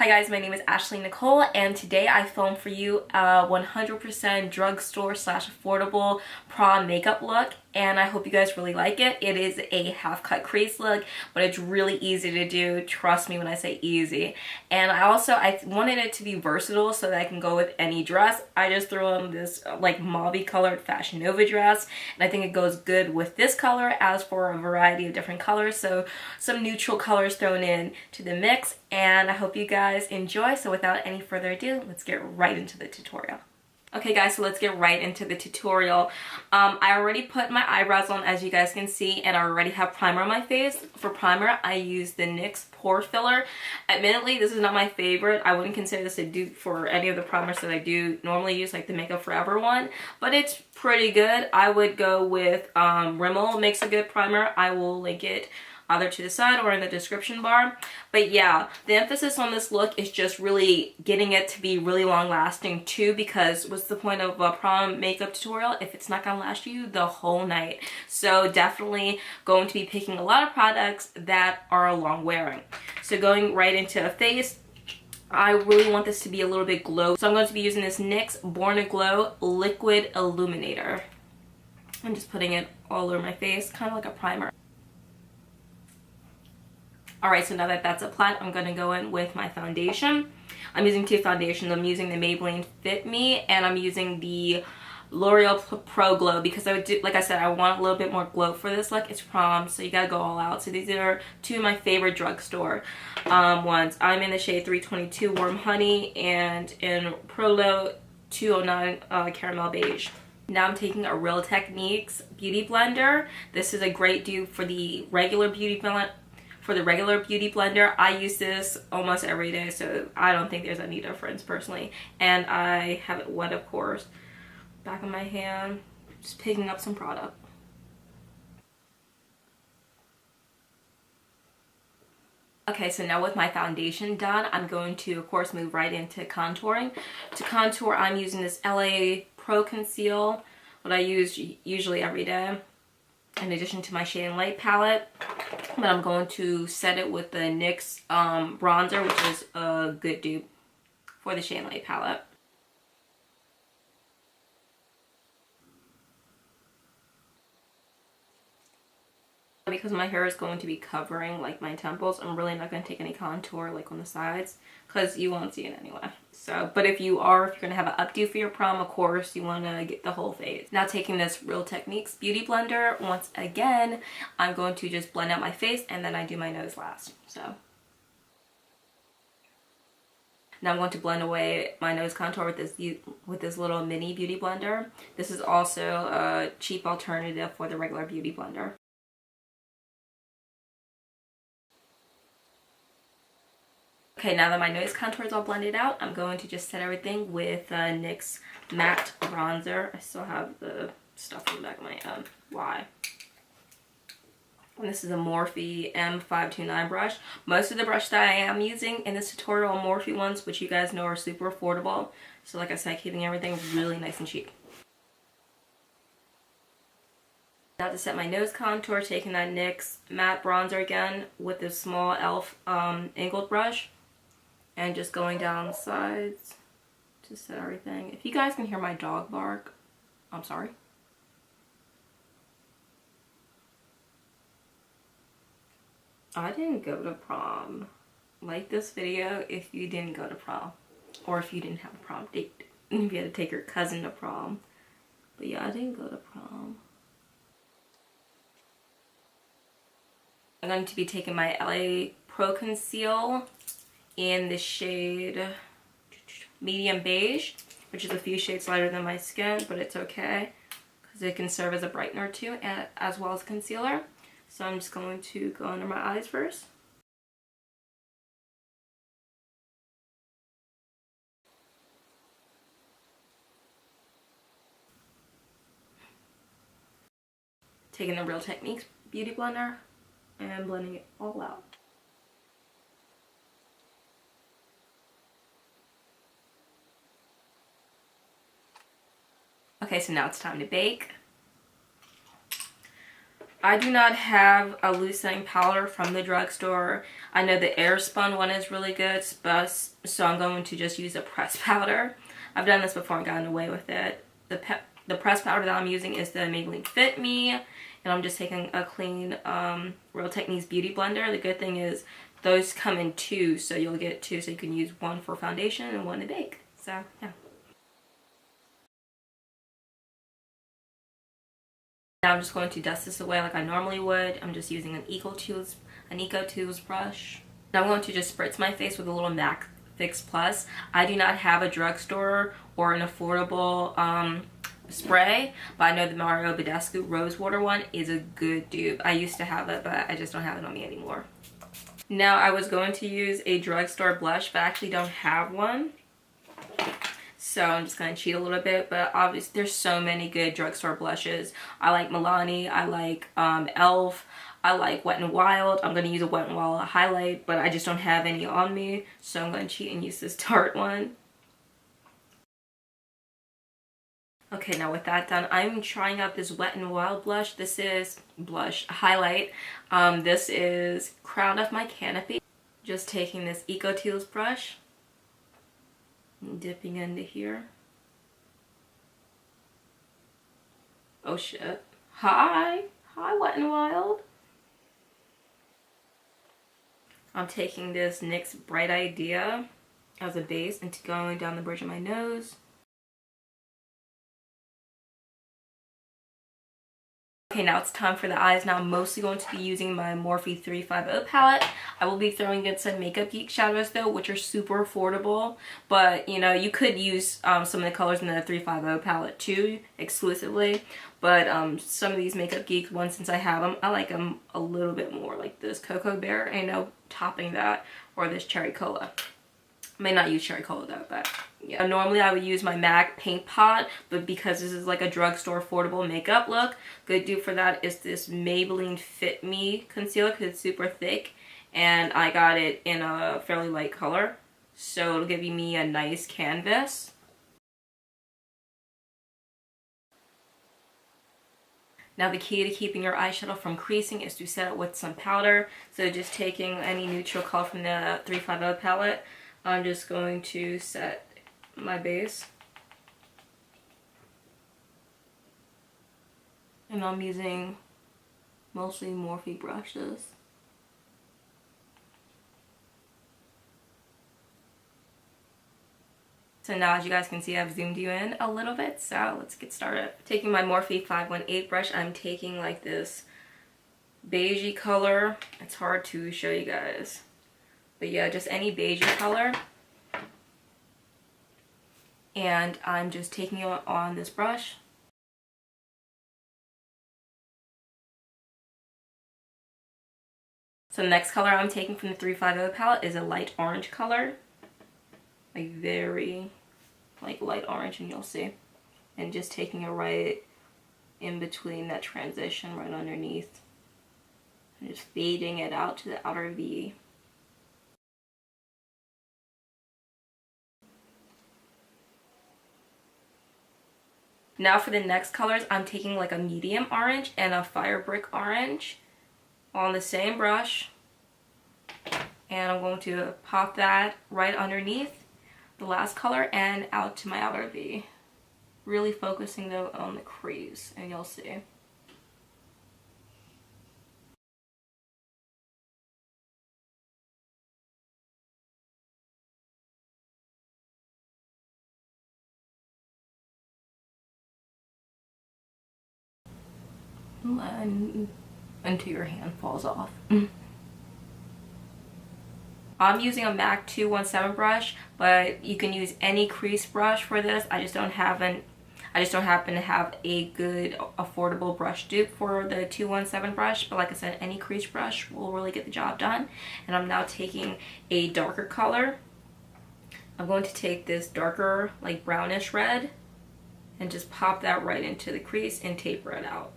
Hi guys, my name is Ashley Nicole, and today I filmed for you a 100% drugstore slash affordable prom makeup look, and I hope you guys really like it. It is a half cut crease look, but it's really easy to do. Trust me when I say easy. And I wanted it to be versatile so that I can go with any dress. I just threw on this like mauve colored Fashion Nova dress, and I think it goes good with this color as for a variety of different colors. So some neutral colors thrown in to the mix, and I hope you guys enjoy. So without any further ado, let's get right into the tutorial. Okay guys, so let's get right into the tutorial. I already put my eyebrows on, as you guys can see, and I already have primer on my face. For primer, I use the NYX Pore filler. Admittedly, this is not my favorite. I wouldn't consider this a dupe for any of the primers that I do normally use, like the Makeup Forever one, but it's pretty good. I would go with Rimmel makes a good primer. I will link it either to the side or in the description bar. But yeah, the emphasis on this look is just really getting it to be really long lasting too, because what's the point of a prom makeup tutorial if it's not gonna last you the whole night? So definitely going to be picking a lot of products that are long wearing. So going right into a face, I really want this to be a little bit glow, so I'm going to be using this NYX Born to Glow Liquid Illuminator. I'm just putting it all over my face, kind of like a primer. Alright, so now that that's applied, I'm going to go in with my foundation. I'm using two foundations. I'm using the Maybelline Fitme, and I'm using the L'Oreal Pro Glow, because like I said, I want a little bit more glow for this look. It's prom, so you gotta go all out. So these are two of my favorite drugstore ones. I'm in the shade 322 Warm Honey, and in Pro Glow 209 Caramel Beige. Now I'm taking a Real Techniques Beauty Blender. This is a great dupe for the regular beauty blender. I use this almost every day, so I don't think there's any difference personally. And I have it wet, of course. Back of my hand, just picking up some product. Okay, so now with my foundation done, I'm going to, of course, move right into contouring. To contour, I'm using this LA Pro Conceal, what I use usually every day, in addition to my Shade and Light palette. But I'm going to set it with the NYX bronzer, which is a good dupe for the Shade and Light palette. Because my hair is going to be covering like my temples, I'm really not going to take any contour like on the sides, because you won't see it anyway. So, but if you're going to have an updo for your prom, of course, you want to get the whole face. Now taking this Real Techniques Beauty Blender, once again, I'm going to just blend out my face, and then I do my nose last. So now I'm going to blend away my nose contour with this little mini beauty blender. This is also a cheap alternative for the regular beauty blender. Okay, now that my nose contour is all blended out, I'm going to just set everything with NYX Matte Bronzer. I still have the stuff in the back of my head. Why? And this is a MORPHE M529 brush. Most of the brush that I am using in this tutorial are MORPHE ones, which you guys know are super affordable. So like I said, keeping everything really nice and cheap. Now to set my nose contour, taking that NYX Matte Bronzer again with this small e.l.f. angled brush. And just going down the sides to set everything. If you guys can hear my dog bark, I'm sorry. I didn't go to prom. Like this video if you didn't go to prom. Or if you didn't have a prom date. If you had to take your cousin to prom. But yeah, I didn't go to prom. I'm going to be taking my LA Pro Conceal in the shade Medium Beige, which is a few shades lighter than my skin, but it's okay because it can serve as a brightener too, and as well as concealer. So I'm just going to go under my eyes first. Taking the Real Techniques Beauty Blender and blending it all out. Okay, so now it's time to bake. I do not have a loose setting powder from the drugstore. I know the Airspun one is really good, so I'm going to just use a pressed powder. I've done this before and gotten away with it. The pressed powder that I'm using is the Maybelline Fitme, and I'm just taking a clean Real Techniques Beauty Blender. The good thing is those come in two, so you'll get two, so you can use one for foundation and one to bake. So, yeah. Now I'm just going to dust this away like I normally would. I'm just using an Eco Tools brush. Now I'm going to just spritz my face with a little MAC Fix Plus. I do not have a drugstore or an affordable spray, but I know the Mario Badescu Rose Water one is a good dupe. I used to have it, but I just don't have it on me anymore. Now I was going to use a drugstore blush, but I actually don't have one. So I'm just going to cheat a little bit, but obviously there's so many good drugstore blushes. I like Milani, I like e.l.f., I like Wet n Wild. I'm going to use a Wet n Wild highlight, but I just don't have any on me, so I'm going to cheat and use this Tarte one. Okay, now with that done, I'm trying out this Wet n Wild blush. This is highlight. This is Crown of My Canopy. Just taking this Eco Tools brush, dipping into here. Oh shit. Hi Wet n Wild. I'm taking this NYX Bright Idea as a base and going down the bridge of my nose. Okay, now it's time for the eyes. Now I'm mostly going to be using my Morphe 350 palette. I will be throwing in some Makeup Geek shadows though, which are super affordable. But, you know, you could use some of the colors in the 350 palette too, exclusively. But some of these Makeup Geek ones, since I have them, I like them a little bit more. Like this Cocoa Bear, and topping that, or this Cherry Cola. I may not use Cherry Cola though, but yeah. Normally I would use my MAC Paint Pot, but because this is like a drugstore affordable makeup look, good dupe for that is this Maybelline Fitme concealer because it's super thick, and I got it in a fairly light color, so it'll give me a nice canvas. Now the key to keeping your eyeshadow from creasing is to set it with some powder. So just taking any neutral color from the 350 palette, I'm just going to set my base. And I'm using mostly Morphe brushes. So now, as you guys can see, I've zoomed you in a little bit, so let's get started. Taking my Morphe 518 brush, I'm taking like this beigey color. It's hard to show you guys. But yeah, just any beigey color. And I'm just taking it on this brush. So the next color I'm taking from the 350 palette is a light orange color. Like very like light orange, and you'll see. And just taking it right in between that transition, right underneath. And just fading it out to the outer V. Now for the next colors, I'm taking like a medium orange and a fire brick orange on the same brush. And I'm going to pop that right underneath the last color and out to my outer V. Really focusing though on the crease, and you'll see. And until your hand falls off. I'm using a MAC 217 brush, but you can use any crease brush for this. I just don't happen to have a good affordable brush dupe for the 217 brush, but like I said, any crease brush will really get the job done. And I'm now taking a darker color. I'm going to take this darker, like brownish red, and just pop that right into the crease and taper it out.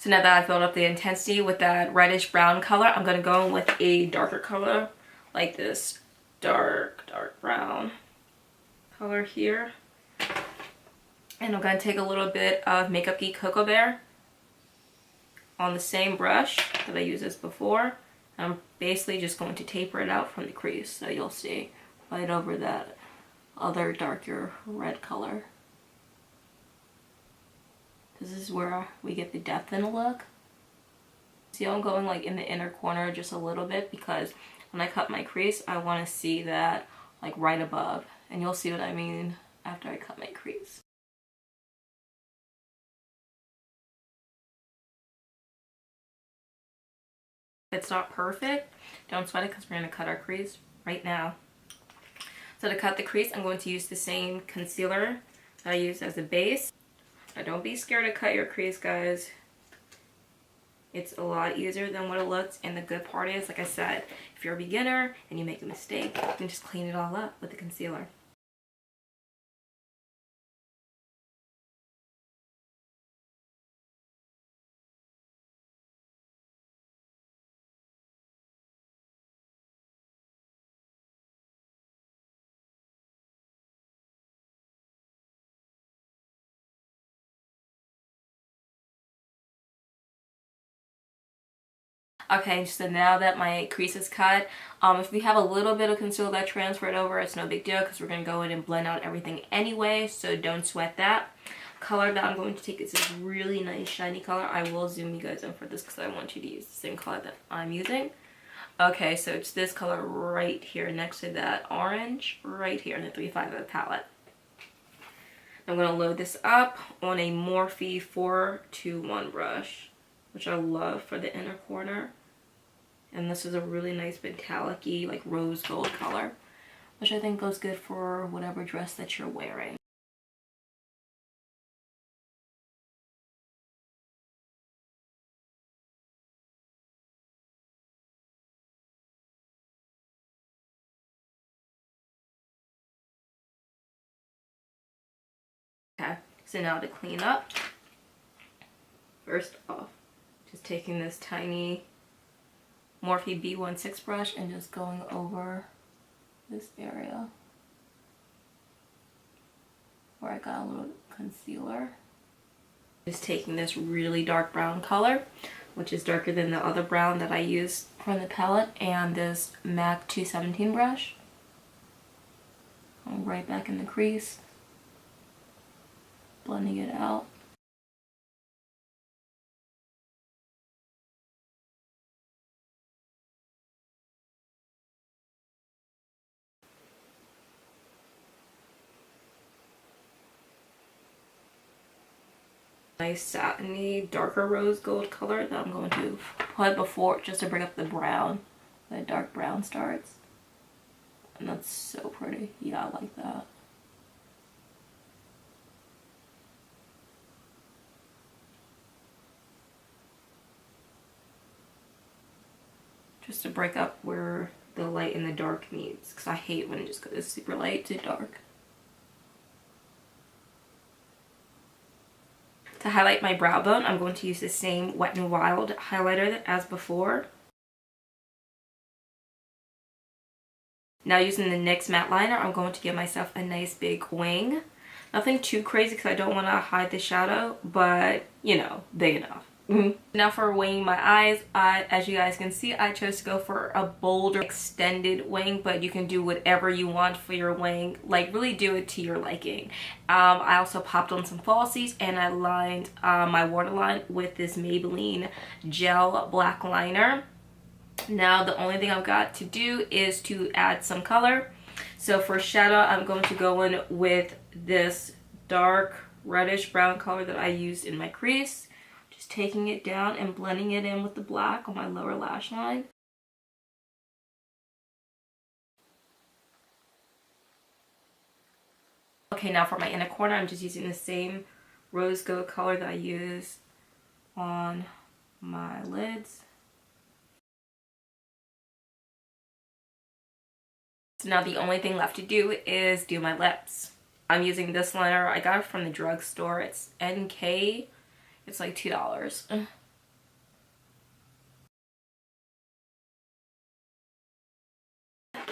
So now that I filled up the intensity with that reddish brown color, I'm going to go in with a darker color, like this dark brown color here. And I'm going to take a little bit of Makeup Geek Cocoa Bear on the same brush that I used as before. I'm basically just going to taper it out from the crease, so you'll see right over that other darker red color. This is where we get the depth in the look. See, I'm going like in the inner corner just a little bit because when I cut my crease, I want to see that like right above. And you'll see what I mean after I cut my crease. If it's not perfect, don't sweat it because we're going to cut our crease right now. So to cut the crease, I'm going to use the same concealer that I used as a base. Now don't be scared to cut your crease, guys. It's a lot easier than what it looks, and the good part is, like I said, if you're a beginner and you make a mistake, you can just clean it all up with the concealer. Okay, so now that my crease is cut, if we have a little bit of concealer that transferred over, it's no big deal because we're going to go in and blend out everything anyway, so don't sweat that. Color that I'm going to take is this really nice shiny color. I will zoom you guys in for this because I want you to use the same color that I'm using. Okay, so it's this color right here next to that orange, right here in the 3.5 of the palette. I'm going to load this up on a Morphe 421 brush, which I love for the inner corner. And this is a really nice metallic-y, like rose gold color, which I think goes good for whatever dress that you're wearing. Okay, so now to clean up, first off, just taking this tiny Morphe B16 brush and just going over this area where I got a little concealer. Just taking this really dark brown color, which is darker than the other brown that I used from the palette, and this MAC 217 brush. Going right back in the crease, blending it out. Nice satiny darker rose gold color that I'm going to put before just to bring up the brown. That dark brown starts. And that's so pretty. Yeah, I like that. Just to break up where the light and the dark meets, because I hate when it just goes super light to dark. To highlight my brow bone, I'm going to use the same Wet n Wild highlighter as before. Now using the NYX matte liner, I'm going to give myself a nice big wing. Nothing too crazy because I don't want to hide the shadow, but you know, big enough. Now for winging my eyes, as you guys can see, I chose to go for a bolder extended wing, but you can do whatever you want for your wing. Like, really do it to your liking. I also popped on some falsies and I lined my waterline with this Maybelline gel black liner. Now the only thing I've got to do is to add some color. So for shadow, I'm going to go in with this dark reddish brown color that I used in my crease. Just taking it down and blending it in with the black on my lower lash line. Okay, now for my inner corner, I'm just using the same rose gold color that I used on my lids. So now the only thing left to do is do my lips. I'm using this liner. I got it from the drugstore. It's NK. It's like $2.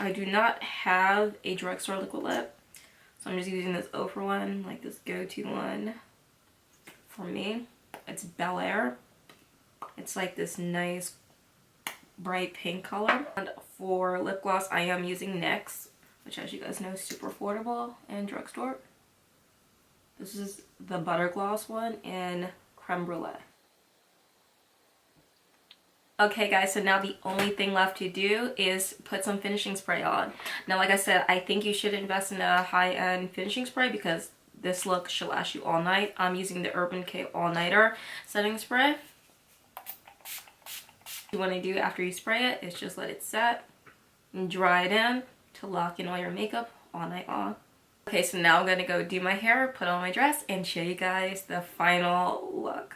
I do not have a drugstore liquid lip, so I'm just using this Ofra one, like this go-to one for me. It's Bel-air. It's like this nice bright pink color. And for lip gloss, I am using NYX, which, as you guys know, is super affordable in drugstore. This is the Buttergloss one in Creme Brulee. Okay guys, so now the only thing left to do is put some finishing spray on. Now, like I said, I think you should invest in a high-end finishing spray because this look should last you all night. I'm using the Decay All-Nighter setting spray. What you want to do after you spray it is just let it set and dry it in to lock in all your makeup all night long. Okay, so now I'm going to go do my hair, put on my dress, and show you guys the final look.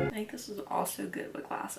I think this is also good with glasses.